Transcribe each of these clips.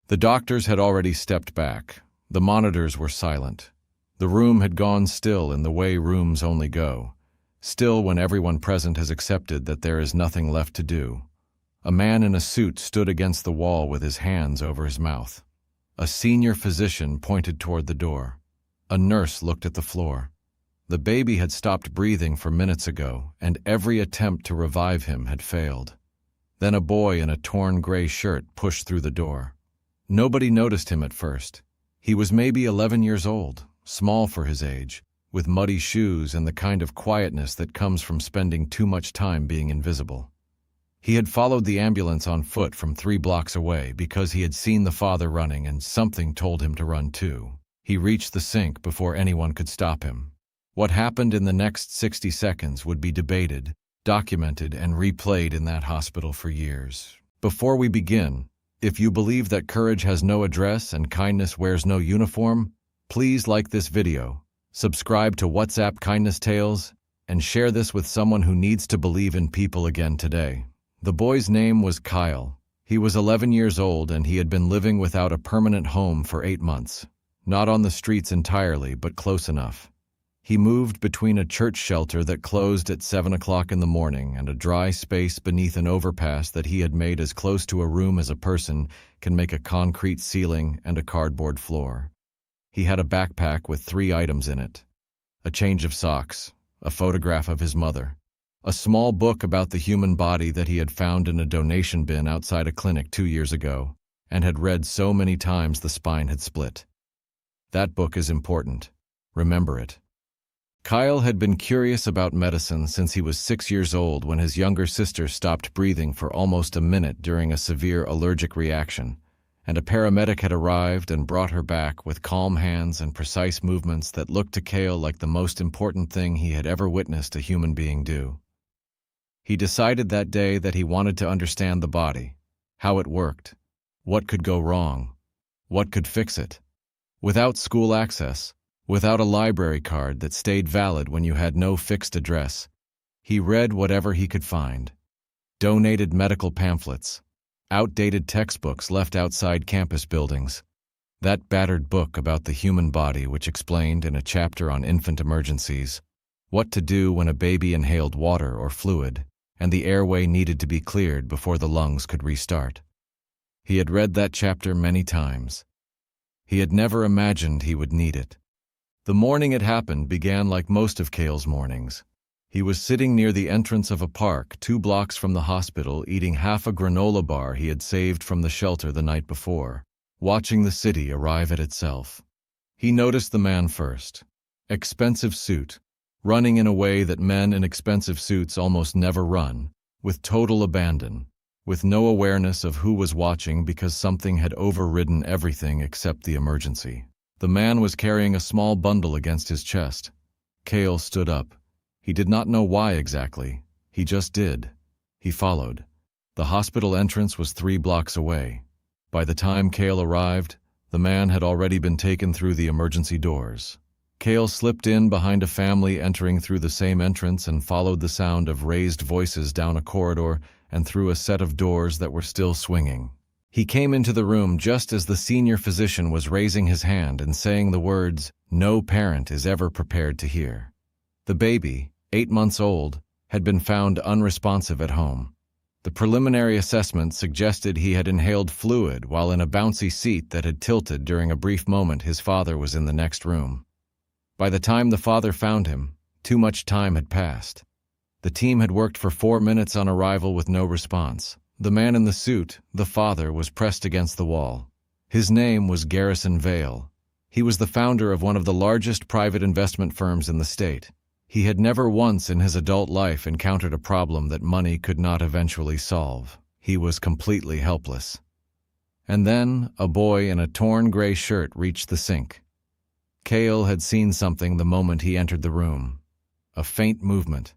The doctors had already stepped back. The monitors were silent. The room had gone still in the way rooms only go. Still when everyone present has accepted that there is nothing left to do. A man in a suit stood against the wall with his hands over his mouth. A senior physician pointed toward the door. A nurse looked at the floor. The baby had stopped breathing for minutes ago, and every attempt to revive him had failed. Then a boy in a torn gray shirt pushed through the door. Nobody noticed him at first. He was maybe 11 years old, small for his age, with muddy shoes and the kind of quietness that comes from spending too much time being invisible. He had followed the ambulance on foot from 3 blocks away because he had seen the father running and something told him to run too. He reached the sink before anyone could stop him. What happened in the next 60 seconds would be debated, documented, and replayed in that hospital for years. Before we begin, if you believe that courage has no address and kindness wears no uniform, please like this video, subscribe to WhatsApp Kindness Tales, and share this with someone who needs to believe in people again today. The boy's name was Kyle. He was 11 years old and he had been living without a permanent home for 8 months. Not on the streets entirely, but close enough. He moved between a church shelter that closed at 7 o'clock in the morning and a dry space beneath an overpass that he had made as close to a room as a person can make a concrete ceiling and a cardboard floor. He had a backpack with 3 items in it: a change of socks, a photograph of his mother, a small book about the human body that he had found in a donation bin outside a clinic 2 years ago and had read so many times the spine had split. That book is important. Remember it. Kyle had been curious about medicine since he was 6 years old when his younger sister stopped breathing for almost a minute during a severe allergic reaction, and a paramedic had arrived and brought her back with calm hands and precise movements that looked to Kyle like the most important thing he had ever witnessed a human being do. He decided that day that he wanted to understand the body, how it worked, what could go wrong, what could fix it. Without school access, without a library card that stayed valid when you had no fixed address, he read whatever he could find. Donated medical pamphlets, outdated textbooks left outside campus buildings, that battered book about the human body which explained in a chapter on infant emergencies what to do when a baby inhaled water or fluid and the airway needed to be cleared before the lungs could restart. He had read that chapter many times. He had never imagined he would need it. The morning it happened began like most of Kyle's mornings. He was sitting near the entrance of a park 2 blocks from the hospital eating half a granola bar he had saved from the shelter the night before, watching the city arrive at itself. He noticed the man first. Expensive suit, running in a way that men in expensive suits almost never run, with total abandon, with no awareness of who was watching because something had overridden everything except the emergency. The man was carrying a small bundle against his chest. Kyle stood up. He did not know why exactly. He just did. He followed. The hospital entrance was 3 blocks away. By the time Kyle arrived, the man had already been taken through the emergency doors. Kyle slipped in behind a family entering through the same entrance and followed the sound of raised voices down a corridor and through a set of doors that were still swinging. He came into the room just as the senior physician was raising his hand and saying the words no parent is ever prepared to hear. The baby, 8 months old, had been found unresponsive at home. The preliminary assessment suggested he had inhaled fluid while in a bouncy seat that had tilted during a brief moment his father was in the next room. By the time the father found him, too much time had passed. The team had worked for 4 minutes on arrival with no response. The man in the suit, the father, was pressed against the wall. His name was Garrison Vale. He was the founder of one of the largest private investment firms in the state. He had never once in his adult life encountered a problem that money could not eventually solve. He was completely helpless. And then, a boy in a torn gray shirt reached the sink. Kale had seen something the moment he entered the room. A faint movement.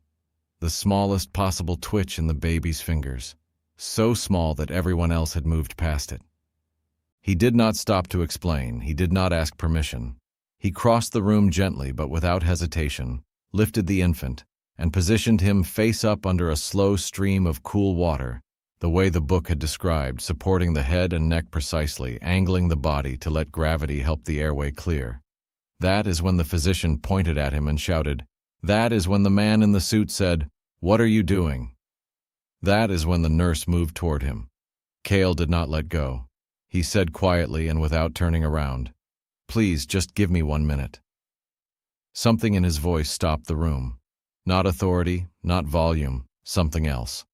The smallest possible twitch in the baby's fingers. So small that everyone else had moved past it. He did not stop to explain. He did not ask permission. He crossed the room gently but without hesitation, lifted the infant, and positioned him face up under a slow stream of cool water, the way the book had described, supporting the head and neck precisely, angling the body to let gravity help the airway clear. That is when the physician pointed at him and shouted. That is when the man in the suit said, "What are you doing?" That is when the nurse moved toward him. Cale did not let go. He said quietly and without turning around, "Please, just give me 1 minute." Something in his voice stopped the room. Not authority, not volume, something else.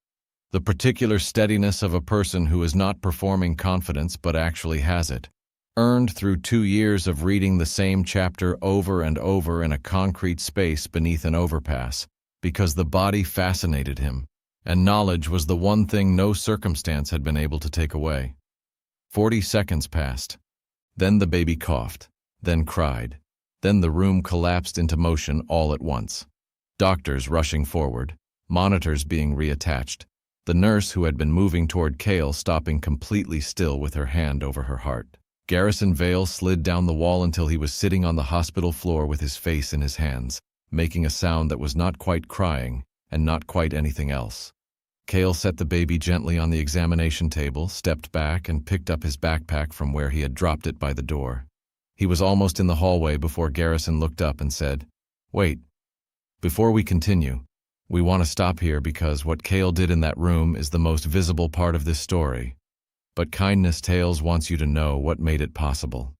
The particular steadiness of a person who is not performing confidence but actually has it, earned through 2 years of reading the same chapter over and over in a concrete space beneath an overpass, because the body fascinated him, and knowledge was the one thing no circumstance had been able to take away. 40 seconds passed. Then the baby coughed, then cried. Then the room collapsed into motion all at once. Doctors rushing forward, monitors being reattached, the nurse who had been moving toward Cale stopping completely still with her hand over her heart. Garrison Vale slid down the wall until he was sitting on the hospital floor with his face in his hands, making a sound that was not quite crying and not quite anything else. Cale set the baby gently on the examination table, stepped back, and picked up his backpack from where he had dropped it by the door. He was almost in the hallway before Garrison looked up and said, "Wait. Before we continue, we want to stop here because what Cale did in that room is the most visible part of this story. But Kindness Tales wants you to know what made it possible."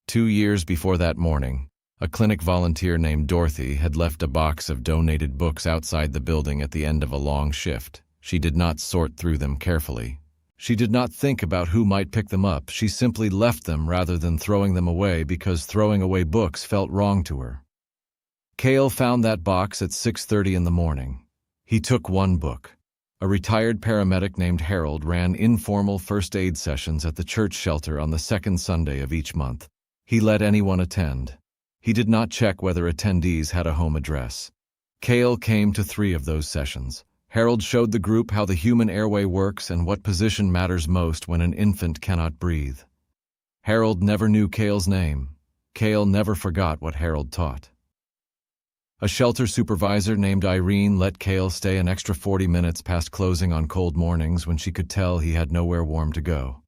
2 years before that morning, a clinic volunteer named Dorothy had left a box of donated books outside the building at the end of a long shift. She did not sort through them carefully. She did not think about who might pick them up. She simply left them rather than throwing them away because throwing away books felt wrong to her. Cale found that box at 6:30 in the morning. He took one book. A retired paramedic named Harold ran informal first aid sessions at the church shelter on the second Sunday of each month. He let anyone attend. He did not check whether attendees had a home address. Cale came to 3 of those sessions. Harold showed the group how the human airway works and what position matters most when an infant cannot breathe. Harold never knew Cale's name. Cale never forgot what Harold taught. A shelter supervisor named Irene let Cale stay an extra 40 minutes past closing on cold mornings when she could tell he had nowhere warm to go.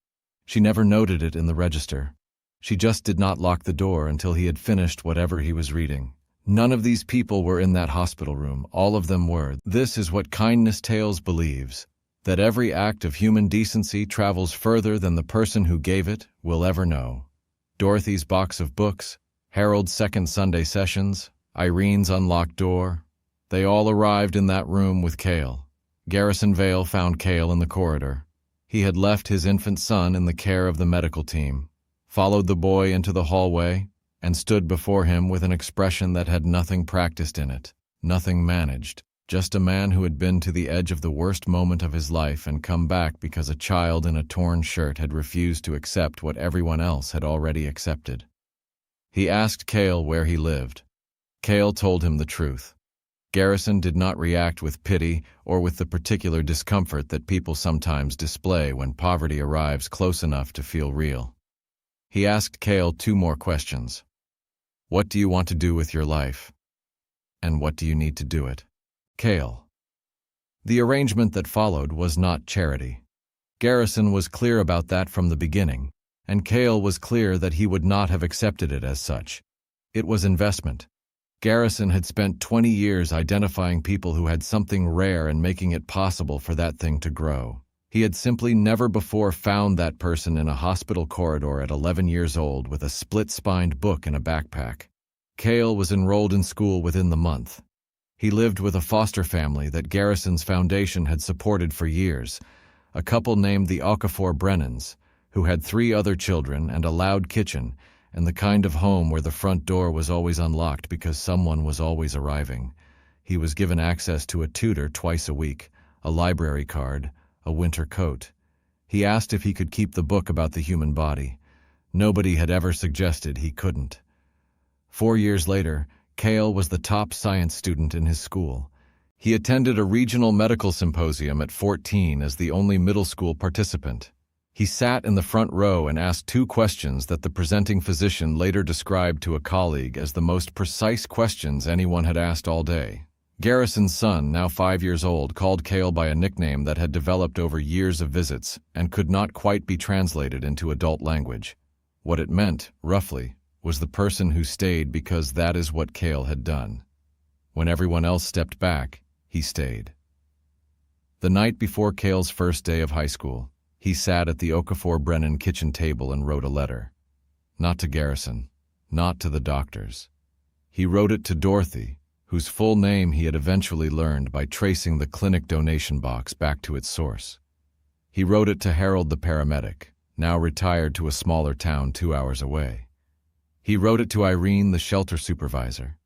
She never noted it in the register. She just did not lock the door until he had finished whatever he was reading. None of these people were in that hospital room. All of them were. This is what Kindness Tales believes, that every act of human decency travels further than the person who gave it will ever know. Dorothy's box of books, Harold's second Sunday sessions, Irene's unlocked door. They all arrived in that room with Cale. Garrison Vale found Cale in the corridor. He had left his infant son in the care of the medical team, followed the boy into the hallway, and stood before him with an expression that had nothing practiced in it, nothing managed, just a man who had been to the edge of the worst moment of his life and come back because a child in a torn shirt had refused to accept what everyone else had already accepted. He asked Cale where he lived. Cale told him the truth. Garrison did not react with pity or with the particular discomfort that people sometimes display when poverty arrives close enough to feel real. He asked Cale 2 more questions. What do you want to do with your life? And what do you need to do it? Cale. The arrangement that followed was not charity. Garrison was clear about that from the beginning, and Cale was clear that he would not have accepted it as such. It was investment. Garrison had spent 20 years identifying people who had something rare and making it possible for that thing to grow. He had simply never before found that person in a hospital corridor at 11 years old with a split-spined book in a backpack. Cale was enrolled in school within the month. He lived with a foster family that Garrison's foundation had supported for years, a couple named the Okafor Brennans, who had 3 other children and a loud kitchen, and the kind of home where the front door was always unlocked because someone was always arriving. He was given access to a tutor twice a week, a library card, a winter coat. He asked if he could keep the book about the human body. Nobody had ever suggested he couldn't. 4 years later, Cale was the top science student in his school. He attended a regional medical symposium at 14 as the only middle school participant. He sat in the front row and asked 2 questions that the presenting physician later described to a colleague as the most precise questions anyone had asked all day. Garrison's son, now 5 years old, called Cale by a nickname that had developed over years of visits and could not quite be translated into adult language. What it meant, roughly, was the person who stayed because that is what Cale had done. When everyone else stepped back, he stayed. The night before Cale's first day of high school, he sat at the Okafor Brennan kitchen table and wrote a letter. Not to Garrison, not to the doctors. He wrote it to Dorothy, whose full name he had eventually learned by tracing the clinic donation box back to its source. He wrote it to Harold the paramedic, now retired to a smaller town 2 hours away. He wrote it to Irene, the shelter supervisor.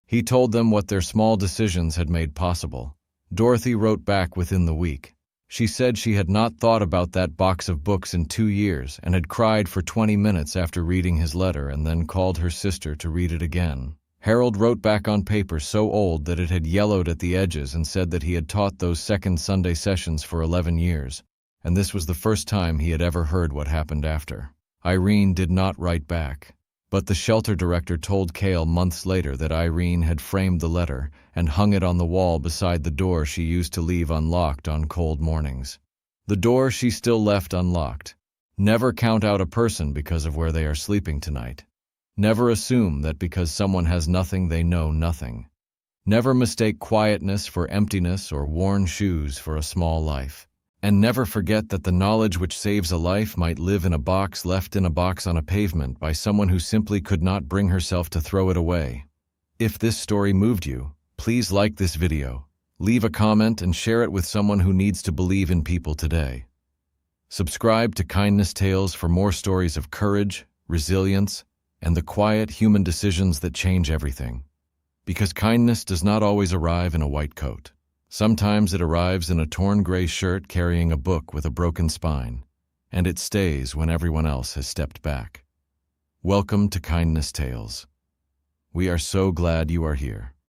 He told them what their small decisions had made possible. Dorothy wrote back within the week. She said she had not thought about that box of books in 2 years and had cried for 20 minutes after reading his letter and then called her sister to read it again. Harold wrote back on paper so old that it had yellowed at the edges and said that he had taught those second Sunday sessions for 11 years, and this was the first time he had ever heard what happened after. Irene did not write back, but the shelter director told Cale months later that Irene had framed the letter and hung it on the wall beside the door she used to leave unlocked on cold mornings. The door she still left unlocked. Never count out a person because of where they are sleeping tonight. Never assume that because someone has nothing they know nothing. Never mistake quietness for emptiness or worn shoes for a small life. And never forget that the knowledge which saves a life might live in a box left in a box on a pavement by someone who simply could not bring herself to throw it away. If this story moved you, please like this video, leave a comment and share it with someone who needs to believe in people today. Subscribe to Kindness Tales for more stories of courage, resilience, and the quiet human decisions that change everything. Because kindness does not always arrive in a white coat. Sometimes it arrives in a torn gray shirt carrying a book with a broken spine, and it stays when everyone else has stepped back. Welcome to Kindness Tales. We are so glad you are here.